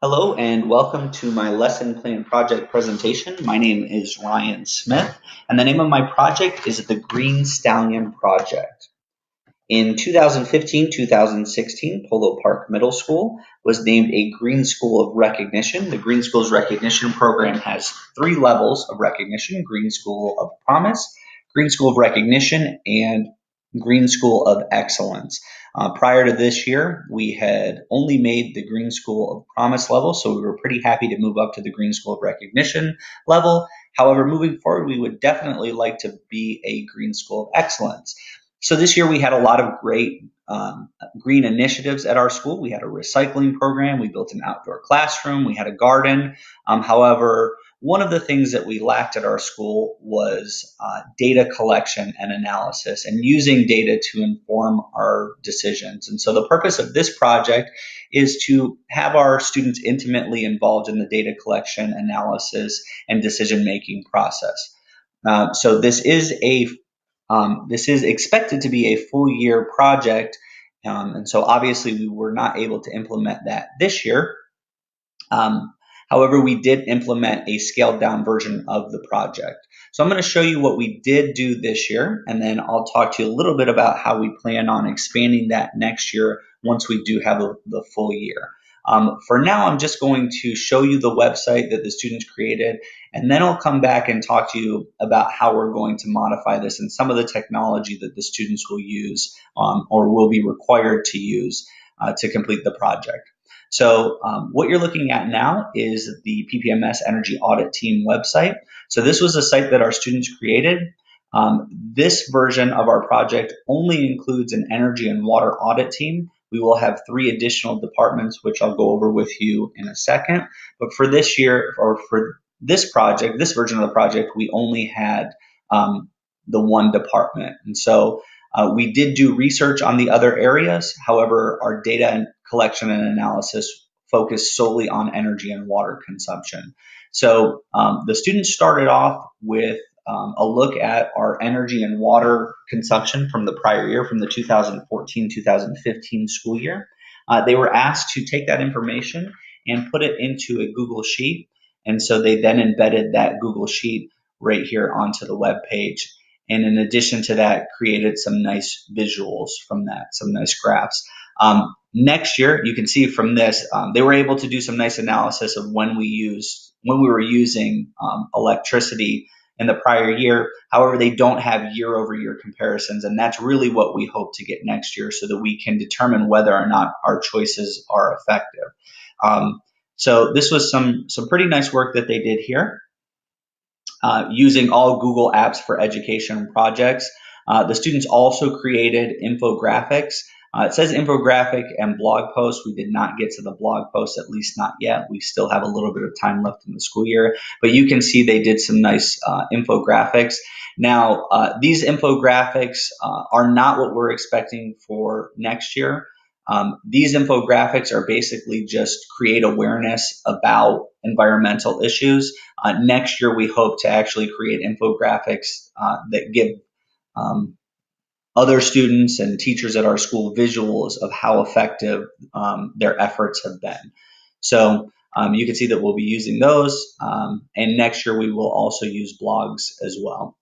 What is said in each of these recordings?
Hello and welcome to my lesson plan project presentation. My name is Ryan Smith and the name of my project is the Green Stallion Project. In 2015-2016, Polo Park Middle School was named a Green School of Recognition. The Green Schools Recognition Program has three levels of recognition: Green School of Promise, Green School of Recognition, and Green School of Excellence. Prior to this year, we had only made the Green School of Promise level, so we were pretty happy to move up to the Green School of Recognition level. However, moving forward, we would definitely like to be a Green School of Excellence. So this year we had a lot of great green initiatives at our school. We had a recycling program, we built an outdoor classroom, we had a garden. However, one of the things that we lacked at our school was data collection and analysis and using data to inform our decisions. And so the purpose of this project is to have our students intimately involved in the data collection, analysis, and decision-making process. So this is expected to be a full year project, and so obviously we were not able to implement that this year. However, we did implement a scaled down version of the project. So I'm going to show you what we did do this year, and then I'll talk to you a little bit about how we plan on expanding that next year once we do have the full year. For now, I'm just going to show you the website that the students created, and then I'll come back and talk to you about how we're going to modify this and some of the technology that the students will use or will be required to use to complete the project. So what you're looking at now is the PPMS Energy Audit Team website. So this was a site that our students created. This version of our project only includes an energy and water audit team. We will have 3 additional departments, which I'll go over with you in a second. But for this year, or for this project, this version of the project, we only had the one department. And so we did do research on the other areas. However, our data collection and analysis focused solely on energy and water consumption. So the students started off with a look at our energy and water consumption from the prior year, from the 2014-2015 school year. They were asked to take that information and put it into a Google Sheet. And so they then embedded that Google Sheet right here onto the web page. And in addition to that, created some nice visuals from that, some nice graphs. Next year, you can see from this, they were able to do some nice analysis of when we were using electricity in the prior year. However, they don't have year-over-year comparisons, and that's really what we hope to get next year so that we can determine whether or not our choices are effective. So this was some pretty nice work that they did here. Using all Google Apps for education projects. The students also created infographics. It says infographic and blog post. We did not get to the blog post, at least not yet. We still have a little bit of time left in the school year, but you can see they did some nice infographics. Now, these infographics are not what we're expecting for next year. These infographics are basically just create awareness about environmental issues. Next year, we hope to actually create infographics that give other students and teachers at our school visuals of how effective their efforts have been. So you can see that we'll be using those, and next year we will also use blogs as well.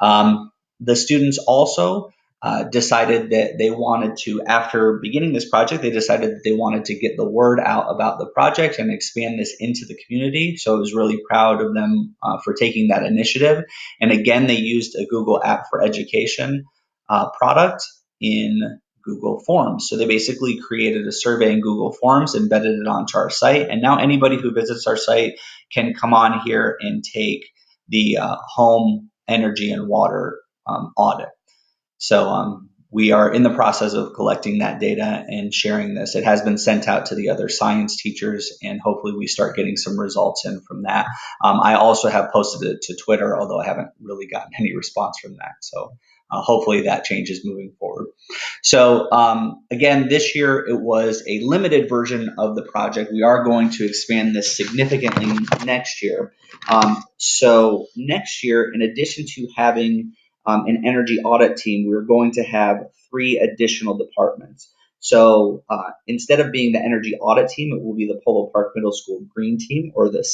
The students also decided that they wanted to, after beginning this project, they decided that they wanted to get the word out about the project and expand this into the community. So I was really proud of them for taking that initiative. And again, they used a Google App for Education product in Google Forms. So they basically created a survey in Google Forms, embedded it onto our site, and now anybody who visits our site can come on here and take the home energy and water audit. So we are in the process of collecting that data and sharing this. It has been sent out to the other science teachers, and hopefully we start getting some results in from that. I also have posted it to Twitter, although I haven't really gotten any response from that. So hopefully that changes moving forward. So again, this year it was a limited version of the project. We are going to expand this significantly next year. So next year, in addition to having an energy audit team, we're going to have 3 additional departments. So instead of being the energy audit team, it will be the Polo Park Middle School green team, or the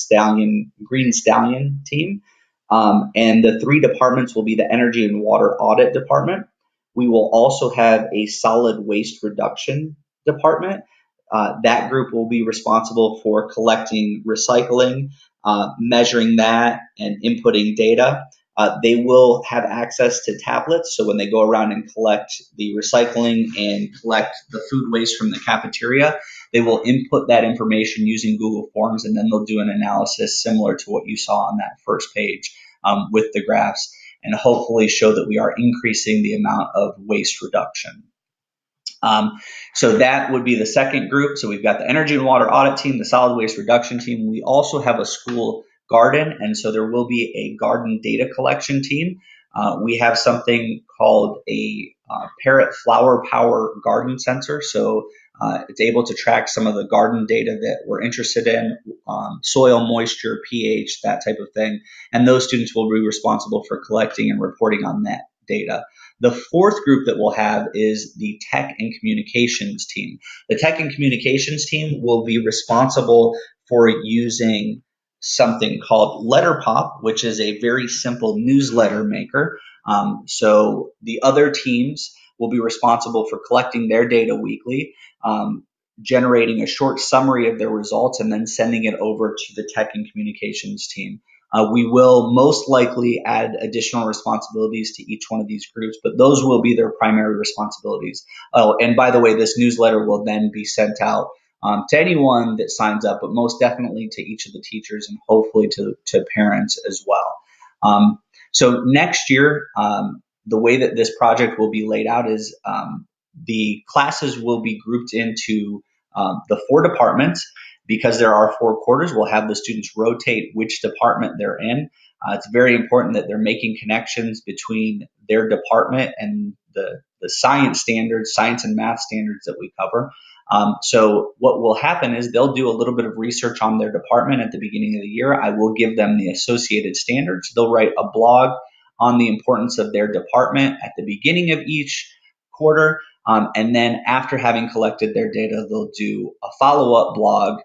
Green Stallion team. And the three departments will be the energy and water audit department. We will also have a solid waste reduction department. That group will be responsible for collecting recycling, measuring that, and inputting data. They will have access to tablets, so when they go around and collect the recycling and collect the food waste from the cafeteria, they will input that information using Google Forms, and then they'll do an analysis similar to what you saw on that first page with the graphs, and hopefully show that we are increasing the amount of waste reduction. So that would be the second group. So we've got the energy and water audit team, the solid waste reduction team. We also have a school garden, and so there will be a garden data collection team. We have something called a Parrot Flower Power Garden Sensor. So it's able to track some of the garden data that we're interested in, soil moisture, pH, that type of thing. And those students will be responsible for collecting and reporting on that data. The fourth group that we'll have is the tech and communications team. The tech and communications team will be responsible for using something called Letterpop, which is a very simple newsletter maker. So the other teams will be responsible for collecting their data weekly, generating a short summary of their results, and then sending it over to the tech and communications team. We will most likely add additional responsibilities to each one of these groups, but those will be their primary responsibilities. Oh, and by the way, this newsletter will then be sent out to anyone that signs up, but most definitely to each of the teachers and hopefully to parents as well. So next year, the way that this project will be laid out is the classes will be grouped into the four departments. Because there are 4 quarters, we'll have the students rotate which department they're in. It's very important that they're making connections between their department and the science standards, science and math standards that we cover. So what will happen is they'll do a little bit of research on their department at the beginning of the year. I will give them the associated standards. They'll write a blog on the importance of their department at the beginning of each quarter. And then after having collected their data, they'll do a follow-up blog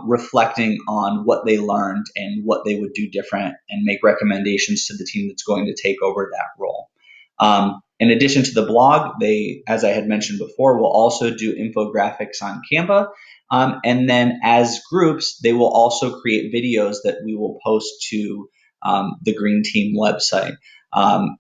reflecting on what they learned and what they would do different, and make recommendations to the team that's going to take over that role. In addition to the blog, they, as I had mentioned before, will also do infographics on Canva. And then as groups, they will also create videos that we will post to the Green Team website.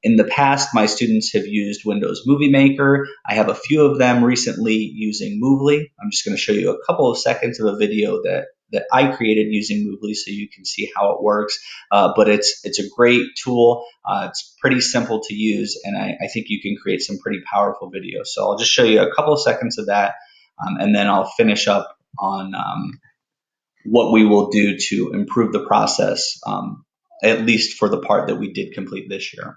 In the past, my students have used Windows Movie Maker. I have a few of them recently using Movely. I'm just going to show you a couple of seconds of a video that I created using Movely so you can see how it works. But it's a great tool. It's pretty simple to use, and I think you can create some pretty powerful videos. So I'll just show you a couple of seconds of that, and then I'll finish up on what we will do to improve the process, at least for the part that we did complete this year.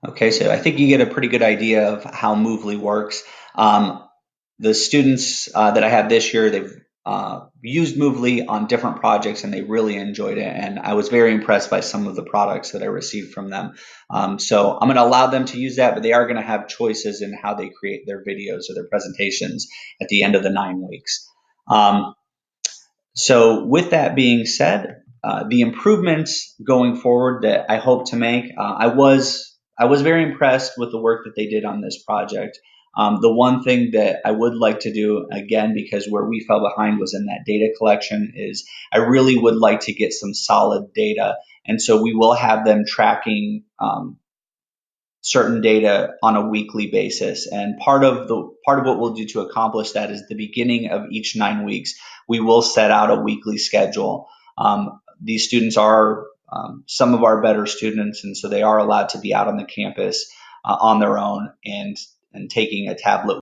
Okay, so I think you get a pretty good idea of how Movely works. The students that I have this year, they've used Movely on different projects and they really enjoyed it. And I was very impressed by some of the products that I received from them. So I'm going to allow them to use that, but they are going to have choices in how they create their videos or their presentations at the end of the 9 weeks. So with that being said, the improvements going forward that I hope to make, I was very impressed with the work that they did on this project. The one thing that I would like to do, again, because where we fell behind was in that data collection, is I really would like to get some solid data. And so we will have them tracking certain data on a weekly basis. And part of what we'll do to accomplish that is the beginning of each 9 weeks, we will set out a weekly schedule. These students are some of our better students, and so they are allowed to be out on the campus on their own and taking a tablet